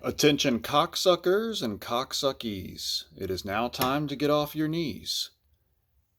Attention cocksuckers and cocksuckies. It is now time to get off your knees.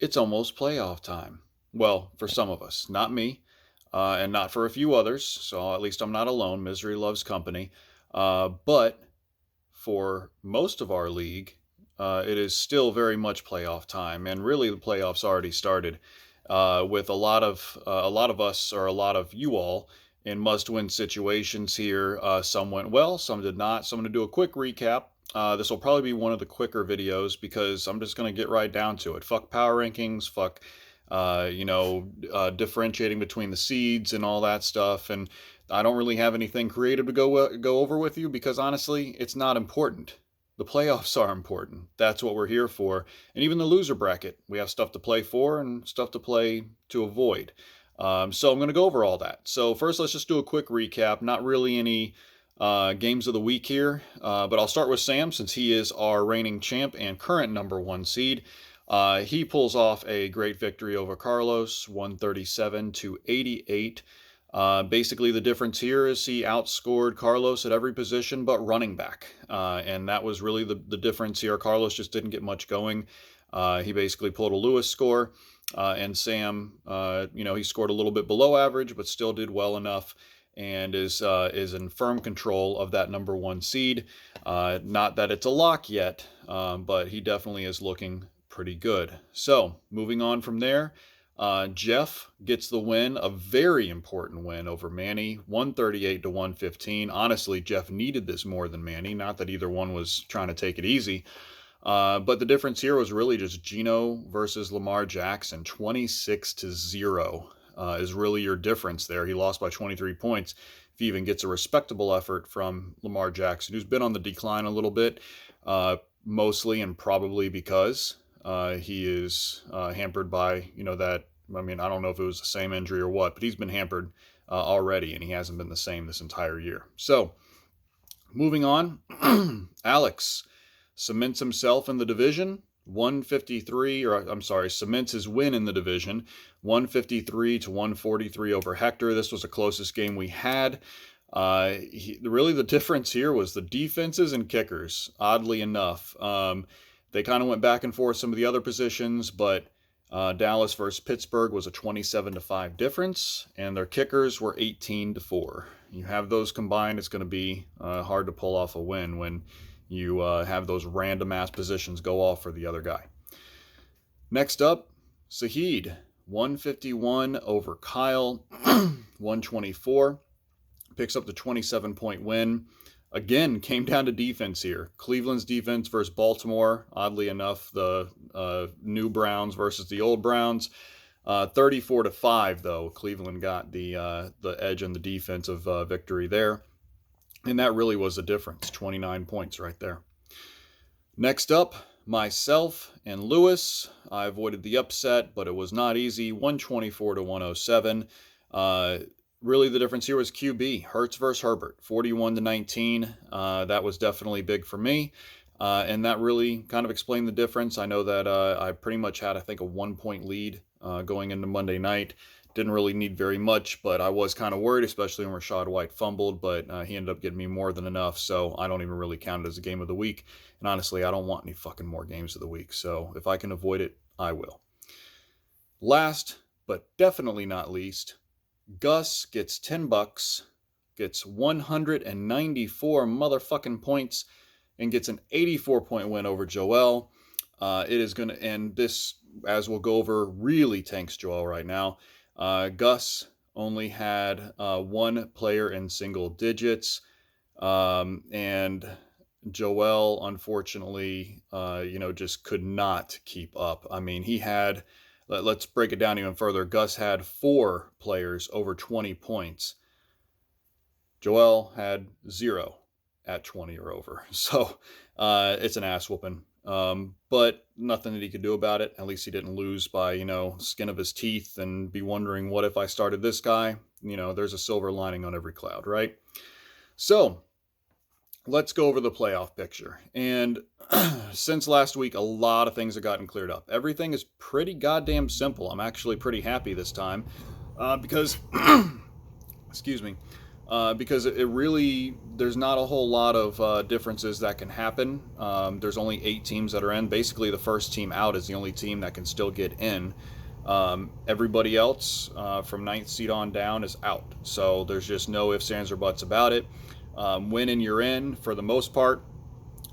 It's almost playoff time. Well, for some of us, not me, and not for a few others, so at least I'm not alone. Misery loves company. But for most of our league, it is still very much playoff time, and really the playoffs already started. With a lot of us, or a lot of you all, in must-win situations here. Some went well, some did not. So I'm going to do a quick recap. This will probably be one of the quicker videos because I'm just going to get right down to it. Fuck power rankings, fuck differentiating between the seeds and all that stuff. And I don't really have anything creative to go over with you because honestly, it's not important. The playoffs are important. That's what we're here for. And even the loser bracket, we have stuff to play for and stuff to play to avoid. So I'm going to go over all that. So first, let's just do a quick recap. Not really any games of the week here, but I'll start with Sam since he is our reigning champ and current number one seed. He pulls off a great victory over Carlos, 137-88. Basically, the difference here is he outscored Carlos at every position but running back. And that was really the difference here. Carlos just didn't get much going. He basically pulled a Lewis score. And Sam, he scored a little bit below average, but still did well enough and is in firm control of that number one seed. Not that it's a lock yet, but he definitely is looking pretty good. So moving on from there, Jeff gets the win, a very important win over Manny, 138-115. Honestly, Jeff needed this more than Manny. Not that either one was trying to take it easy. But the difference here was really just Geno versus Lamar Jackson. 26-0 is really your difference there. He lost by 23 points. If he even gets a respectable effort from Lamar Jackson, who's been on the decline a little bit, mostly and probably because he is hampered by, that. I mean, I don't know if it was the same injury or what, but he's been hampered already, and he hasn't been the same this entire year. So, moving on, Alex cements himself in the division, cements his win in the division, 153-143 over Hector. This was the closest game we had. Really, the difference here was the defenses and kickers, oddly enough. They kind of went back and forth some of the other positions, but Dallas versus Pittsburgh was a 27-5 difference, and their kickers were 18-4. You have those combined, it's going to be hard to pull off a win when you have those random ass positions go off for the other guy. Next up, Sahid, 151 over Kyle, 124. Picks up the 27-point win. Again, came down to defense here. Cleveland's defense versus Baltimore. Oddly enough, the new Browns versus the old Browns. 34-5, though. Cleveland got the edge in the defensive victory there. And that really was the difference, 29 points right there. Next up, myself and Lewis. I avoided the upset, but it was not easy, 124-107. Really the difference here was QB, Hurts versus Herbert, 41-19. That was definitely big for me. And that really kind of explained the difference. I know that I pretty much had, I think, a 1-point lead going into Monday night. Didn't really need very much, but I was kind of worried, especially when Rachaad White fumbled, but he ended up getting me more than enough, so I don't even really count it as a game of the week. And honestly, I don't want any fucking more games of the week, so if I can avoid it, I will. Last, but definitely not least, Gus gets $10, gets 194 motherfucking points, and gets an 84-point win over Joel. It is going to end this, as we'll go over, really tanks Joel right now. Gus only had one player in single digits, and Joel, unfortunately, just could not keep up. I mean, he had, let's break it down even further. Gus had 4 players over 20 points. Joel had 0 at 20 or over. So it's an ass whooping. But nothing that he could do about it. At least he didn't lose by, skin of his teeth and be wondering, what if I started this guy? There's a silver lining on every cloud, right? So let's go over the playoff picture. And since last week, a lot of things have gotten cleared up. Everything is pretty goddamn simple. I'm actually pretty happy this time because, excuse me, because it really, there's not a whole lot of differences that can happen. There's only 8 teams that are in. Basically, the first team out is the only team that can still get in. Everybody else from 9th seed on down is out. So there's just no ifs, ands, or buts about it. Win and you're in for the most part,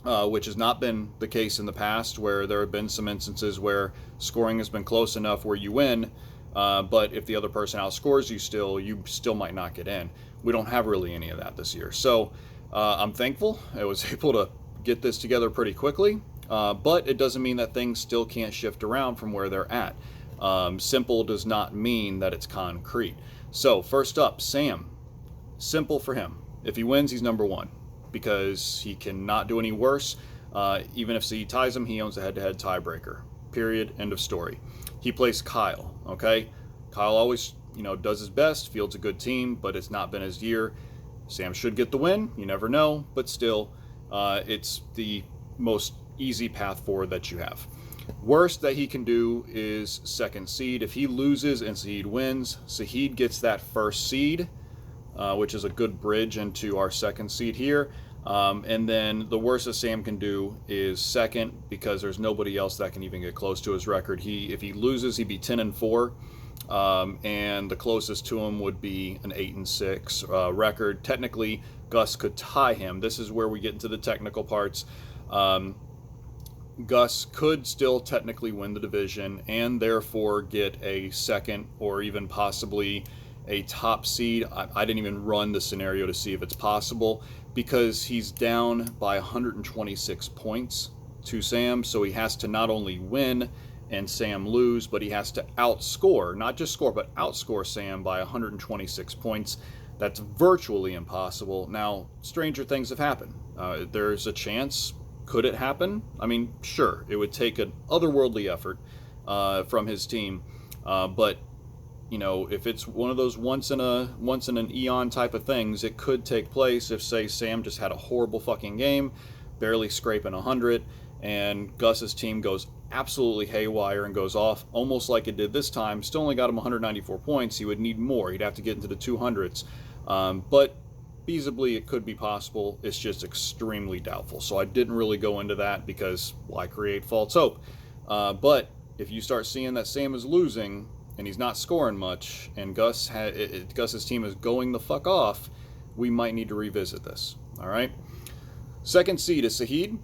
which has not been the case in the past, where there have been some instances where scoring has been close enough where you win, but if the other person outscores you still might not get in. We don't have really any of that this year. So I'm thankful I was able to get this together pretty quickly, but it doesn't mean that things still can't shift around from where they're at. Simple does not mean that it's concrete. So first up, Sam. Simple for him. If he wins, he's number 1, because he cannot do any worse. Even if he ties him, he owns a head-to-head tiebreaker. Period. End of story. He plays Kyle. Okay, Kyle always, does his best, fields a good team, but it's not been his year. Sam should get the win. You never know, but still, it's the most easy path forward that you have. Worst that he can do is 2nd seed. If he loses and Saeed wins, Saeed gets that 1st seed, which is a good bridge into our 2nd seed here. And then the worst that Sam can do is 2nd, because there's nobody else that can even get close to his record. If he loses, he'd be 10-4, and the closest to him would be an 8-6 record. Technically, Gus could tie him. This is where we get into the technical parts. Gus could still technically win the division and therefore get a 2nd or even possibly a top seed. I didn't even run the scenario to see if it's possible, because he's down by 126 points to Sam. So he has to not only win and Sam lose, but he has to outscore, not just score, but outscore Sam by 126 points. That's virtually impossible. Now, stranger things have happened. There's a chance. Could it happen? I mean, sure, it would take an otherworldly effort from his team, but if it's one of those once in an eon type of things, it could take place if, say, Sam just had a horrible fucking game, barely scraping 100, and Gus's team goes absolutely haywire and goes off almost like it did this time. Still only got him 194 points. He would need more. He'd have to get into the 200s. But feasibly, it could be possible. It's just extremely doubtful. So I didn't really go into that, because why create false hope? But if you start seeing that Sam is losing and he's not scoring much, and Gus's team is going the fuck off, we might need to revisit this. All right. 2nd seed is Saeed.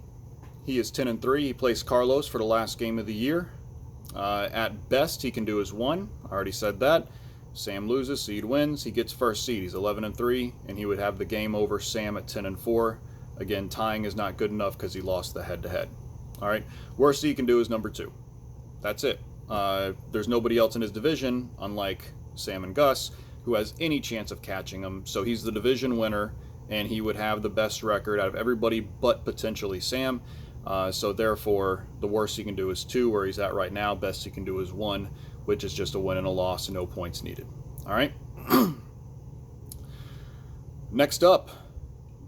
He is 10-3. He plays Carlos for the last game of the year. At best, he can do is 1. I already said that. Sam loses, Saeed wins. He gets 1st seed. He's 11-3, and he would have the game over Sam at 10-4. Again, tying is not good enough because he lost the head-to-head. All right. Worst he can do is number 2. That's it. There's nobody else in his division, unlike Sam and Gus, who has any chance of catching him. So he's the division winner, and he would have the best record out of everybody but potentially Sam. So therefore, the worst he can do is 2, where he's at right now. Best he can do is 1, which is just a win and a loss and no points needed. All right. Next up,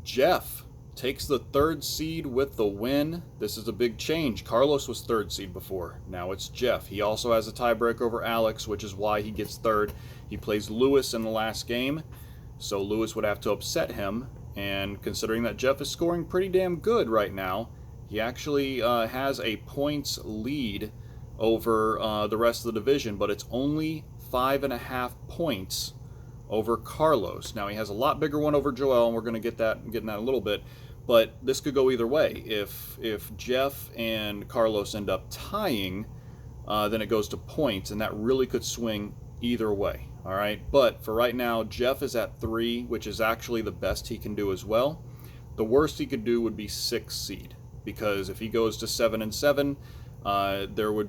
Jeff takes the 3rd seed with the win. This is a big change. Carlos was 3rd seed before. Now it's Jeff. He also has a tiebreak over Alex, which is why he gets 3rd. He plays Lewis in the last game, so Lewis would have to upset him. And considering that Jeff is scoring pretty damn good right now, he actually has a points lead over the rest of the division, but it's only 5.5 points over Carlos. Now he has a lot bigger one over Joel, and we're going to get in that a little bit. But this could go either way. If Jeff and Carlos end up tying, then it goes to points, and that really could swing either way. All right. But for right now, Jeff is at 3, which is actually the best he can do as well. The worst he could do would be 6th seed, because if he goes to 7-7,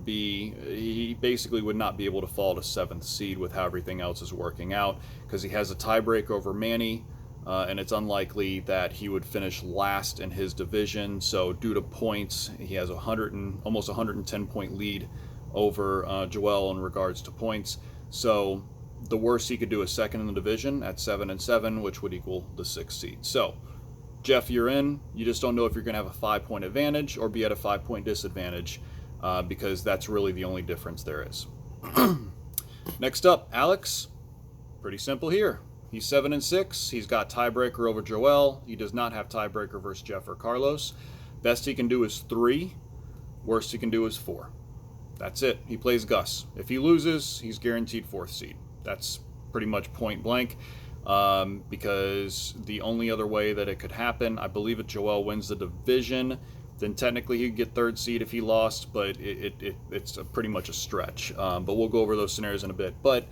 he basically would not be able to fall to 7th seed with how everything else is working out, because he has a tiebreak over Manny, and it's unlikely that he would finish last in his division. So due to points, he has almost 110 point lead over Joel in regards to points. So the worst he could do is 2nd in the division at 7-7, which would equal the 6th seed. So Jeff, you're in. You just don't know if you're going to have a 5-point advantage or be at a 5-point disadvantage, because that's really the only difference there is. Next up, Alex. Pretty simple here. He's 7-6. He's got tiebreaker over Joel. He does not have tiebreaker versus Jeff or Carlos. Best he can do is 3. Worst he can do is 4. That's it. He plays Gus. If he loses, he's guaranteed 4th seed. That's pretty much point blank. Because the only other way that it could happen, I believe if Joel wins the division, then technically he'd get 3rd seed if he lost, but it's pretty much a stretch. But we'll go over those scenarios in a bit. But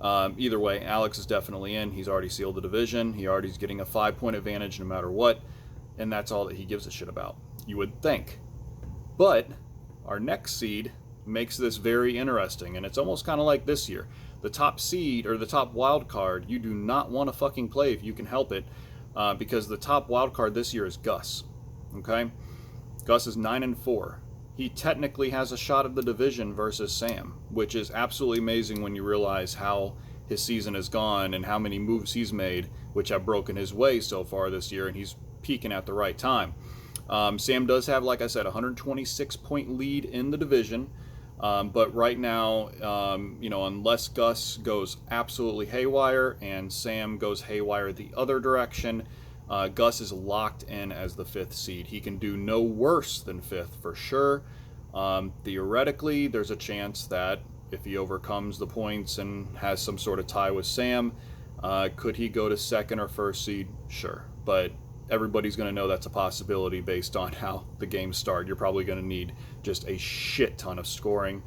either way, Alex is definitely in. He's already sealed the division. He already is getting a 5-point advantage no matter what, and that's all that he gives a shit about, you would think. But our next seed makes this very interesting, and it's almost kind of like this year. The top seed, or the top wild card, you do not want to fucking play if you can help it, because the top wild card this year is Gus. Okay? Gus is 9-4. He technically has a shot at the division versus Sam, which is absolutely amazing when you realize how his season has gone and how many moves he's made, which have broken his way so far this year, and he's peaking at the right time. Sam does have, like I said, a 126-point lead in the division. But right now, unless Gus goes absolutely haywire and Sam goes haywire the other direction, Gus is locked in as the 5th seed. He can do no worse than 5th for sure. Theoretically, there's a chance that if he overcomes the points and has some sort of tie with Sam, could he go to 2nd or 1st seed? Sure. But everybody's going to know that's a possibility based on how the games start. You're probably going to need just a shit ton of scoring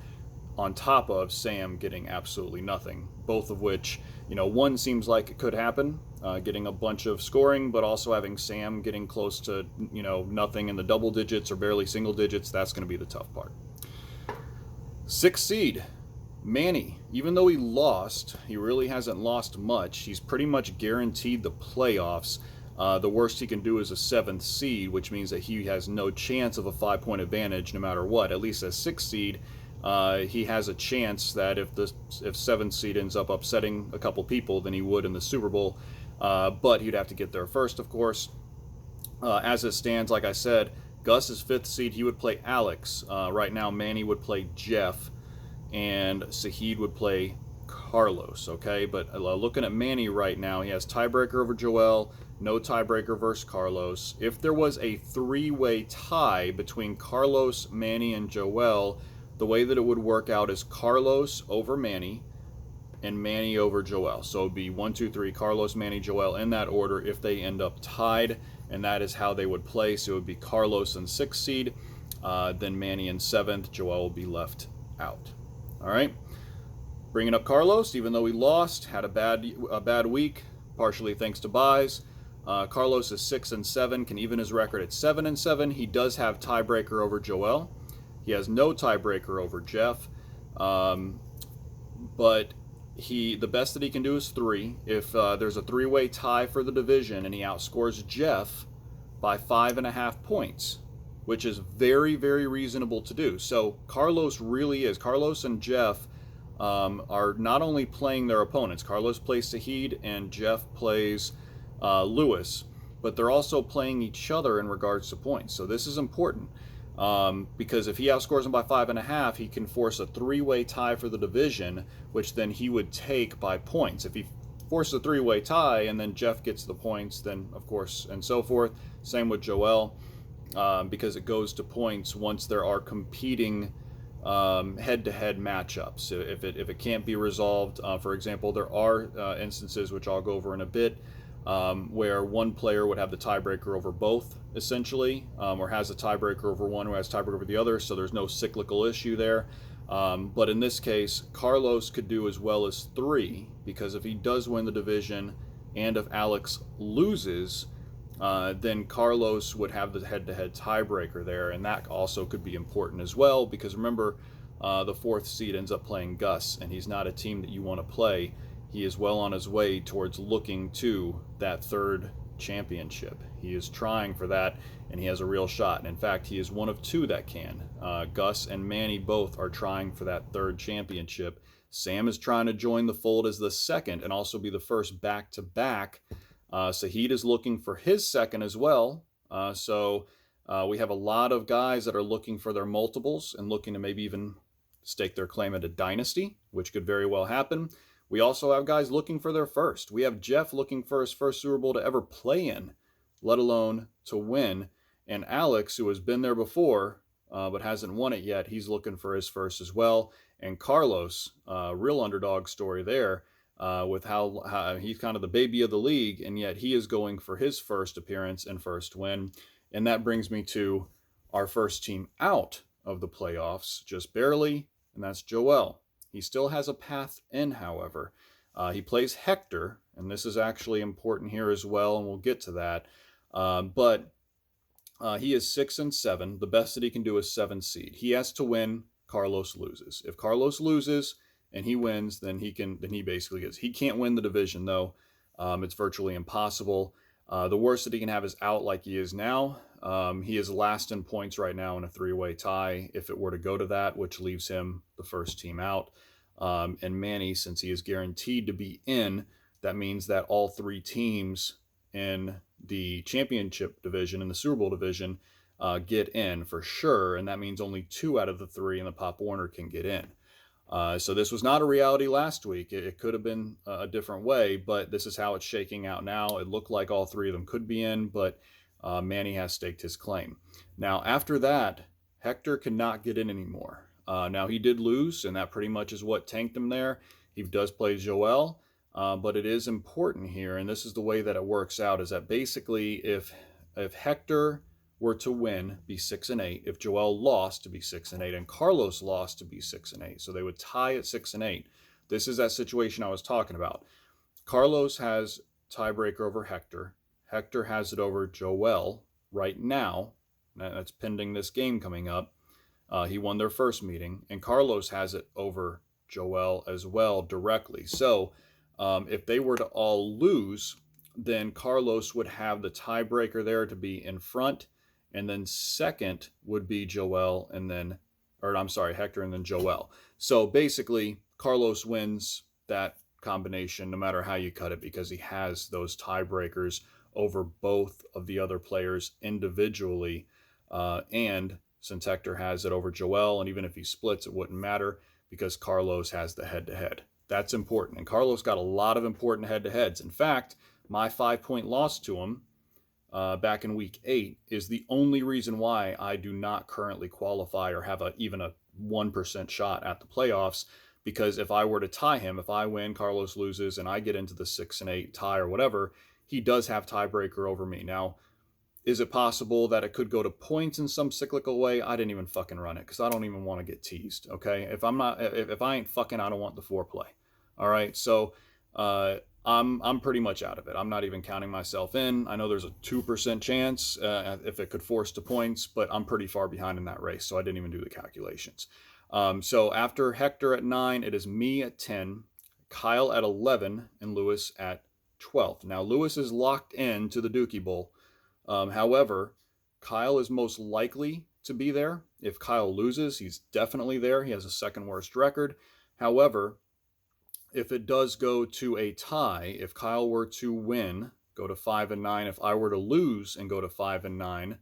on top of Sam getting absolutely nothing. Both of which, one seems like it could happen, getting a bunch of scoring, but also having Sam getting close to, nothing in the double digits or barely single digits. That's going to be the tough part. 6th seed, Manny. Even though he lost, he really hasn't lost much. He's pretty much guaranteed the playoffs. The worst he can do is a 7th seed, which means that he has no chance of a 5-point advantage no matter what. At least as 6th seed, he has a chance that if 7th seed ends up upsetting a couple people, then he would in the Super Bowl. But he'd have to get there first, of course. As it stands, like I said, Gus is 5th seed. He would play Alex. Right now, Manny would play Jeff, and Saheed would play Carlos. Okay, but looking at Manny right now, he has tiebreaker over Joel. No tiebreaker versus Carlos. If there was a 3-way tie between Carlos, Manny, and Joel, the way that it would work out is Carlos over Manny and Manny over Joel. So it would be 1, 2, 3, Carlos, Manny, Joel in that order if they end up tied, and that is how they would play. So it would be Carlos in 6th seed, then Manny in 7th. Joel will be left out. All right. Bringing up Carlos, even though he lost, had a bad week, partially thanks to buys. Carlos is 6-7, can even his record at 7-7. He does have tiebreaker over Joel. He has no tiebreaker over Jeff. But the best that he can do is 3. If there's a 3-way tie for the division and he outscores Jeff by 5.5 points, which is very, very reasonable to do. So Carlos and Jeff are not only playing their opponents. Carlos plays Saheed and Jeff plays Lewis, but they're also playing each other in regards to points. So this is important because if he outscores him by 5.5, he can force a 3-way tie for the division, which then he would take by points. If he forces a 3-way tie and then Jeff gets the points, then of course, and so forth. Same with Joel, because it goes to points once there are competing head-to-head matchups. If it can't be resolved, for example, there are instances, which I'll go over in a bit, where one player would have the tiebreaker over both, essentially, or has a tiebreaker over one who has tiebreaker over the other, so there's no cyclical issue there. But in this case, Carlos could do as well as 3, because if he does win the division and if Alex loses, then Carlos would have the head-to-head tiebreaker there, and that also could be important as well, because remember, the 4th seed ends up playing Gus, and he's not a team that you want to play. He is well on his way towards looking to that 3rd championship. He is trying for that, and he has a real shot. And in fact, he is one of 2 that can. Gus and Manny both are trying for that 3rd championship. Sam is trying to join the fold as the 2nd and also be the first back-to-back. Saheed is looking for his 2nd as well. So we have a lot of guys that are looking for their multiples and looking to maybe even stake their claim at a dynasty, which could very well happen. We also have guys looking for their first. We have Jeff looking for his first Super Bowl to ever play in, let alone to win. And Alex, who has been there before but hasn't won it yet, he's looking for his first as well. And Carlos, real underdog story there, with how he's kind of the baby of the league, and yet he is going for his first appearance and first win. And that brings me to our first team out of the playoffs, just barely, and that's Joel. He still has a path in, however. He plays Hector, and this is actually important here as well, and we'll get to that. But he is 6-7. The best that he can do is 7 seed. He has to win. Carlos loses. If Carlos loses and he wins, then he basically gets. He can't win the division though. It's virtually impossible. The worst that he can have is out like he is now. He is last in points right now in a 3-way tie if it were to go to that, which leaves him the first team out. And Manny, since he is guaranteed to be in, that means that all 3 teams in the championship division and the Super Bowl division get in for sure. And that means only 2 out of the 3 in the Pop Warner can get in. So this was not a reality last week. It could have been a different way, but this is how it's shaking out now. It looked like all 3 of them could be in, but Manny has staked his claim. Now, after that, Hector cannot get in anymore. Now, he did lose, and that pretty much is what tanked him there. He does play Joel, but it is important here, and this is the way that it works out, is that basically if Hector were to win, be 6-8, if Joel lost, to be 6-8, and Carlos lost, to be 6-8. So they would tie at 6-8. This is that situation I was talking about. Carlos has tiebreaker over Hector. Hector has it over Joel right now. That's pending this game coming up. He won their first meeting, and Carlos has it over Joel as well directly. So if they were to all lose, then Carlos would have the tiebreaker there to be in front, and then second would be Joel, and then, or I'm sorry, Hector and then Joel. So basically, Carlos wins that combination no matter how you cut it because he has those tiebreakers over both of the other players individually. And since Hector has it over Joel, and even if he splits, it wouldn't matter because Carlos has the head-to-head. That's important. And Carlos got a lot of important head-to-heads. In fact, my 5-point loss to him back in week 8 is the only reason why I do not currently qualify or have even a 1% shot at the playoffs. Because if I were to tie him, if I win, Carlos loses, and I get into the 6-8 tie or whatever, he does have tiebreaker over me. Now, is it possible that it could go to points in some cyclical way? I didn't even fucking run it because I don't even want to get teased. Okay, if I ain't fucking, I don't want the foreplay. All right, so I'm pretty much out of it. I'm not even counting myself in. I know there's a 2% chance if it could force to points, but I'm pretty far behind in that race, so I didn't even do the calculations. So after Hector at 9, it is me at 10, Kyle at 11, and Lewis at 12. Now Lewis is locked in to the Dookie Bowl. However, Kyle is most likely to be there. If Kyle loses, he's definitely there. He has a second worst record. However, if it does go to a tie, if Kyle were to win, go to 5-9, if I were to lose and go to 5-9,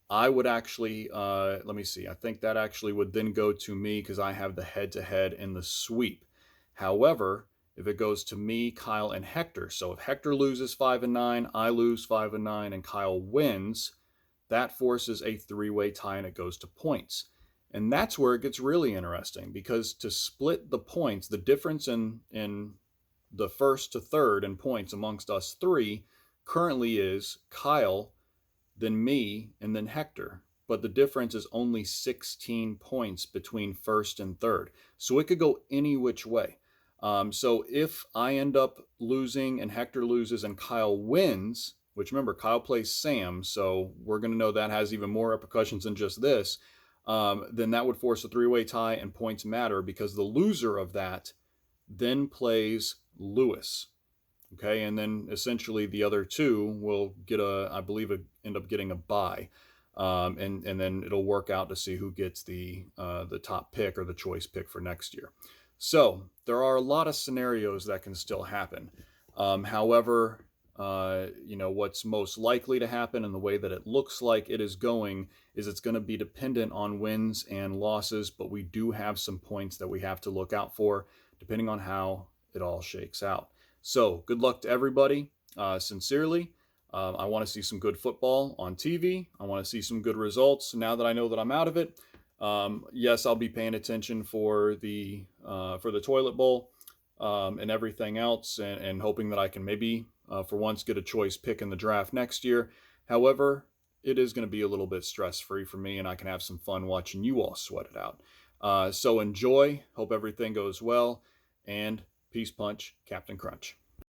I would actually, let me see, I think that actually would then go to me because I have the head-to-head in the sweep. However, if it goes to me, Kyle, and Hector, so if Hector loses 5-9, I lose 5-9, and Kyle wins, that forces a 3-way tie and it goes to points. And that's where it gets really interesting because to split the points, the difference in the first to third in points amongst us 3 currently is Kyle, then me, and then Hector. But the difference is only 16 points between first and third. So it could go any which way. So if I end up losing and Hector loses and Kyle wins, which remember, Kyle plays Sam, so we're going to know that has even more repercussions than just this, then that would force a 3-way tie and points matter because the loser of that then plays Lewis. Okay, and then essentially the other 2 will get end up getting a bye. And then it'll work out to see who gets the top pick or the choice pick for next year. So there are a lot of scenarios that can still happen. However, what's most likely to happen and the way that it looks like it is going is it's going to be dependent on wins and losses, but we do have some points that we have to look out for depending on how it all shakes out. So good luck to everybody. Sincerely, I want to see some good football on TV. I want to see some good results now that I know that I'm out of it. Yes, I'll be paying attention for the toilet bowl and everything else, and hoping that I can maybe for once get a choice pick in the draft next year. However, it is going to be a little bit stress-free for me, and I can have some fun watching you all sweat it out. So enjoy. Hope everything goes well, and peace punch, Captain Crunch.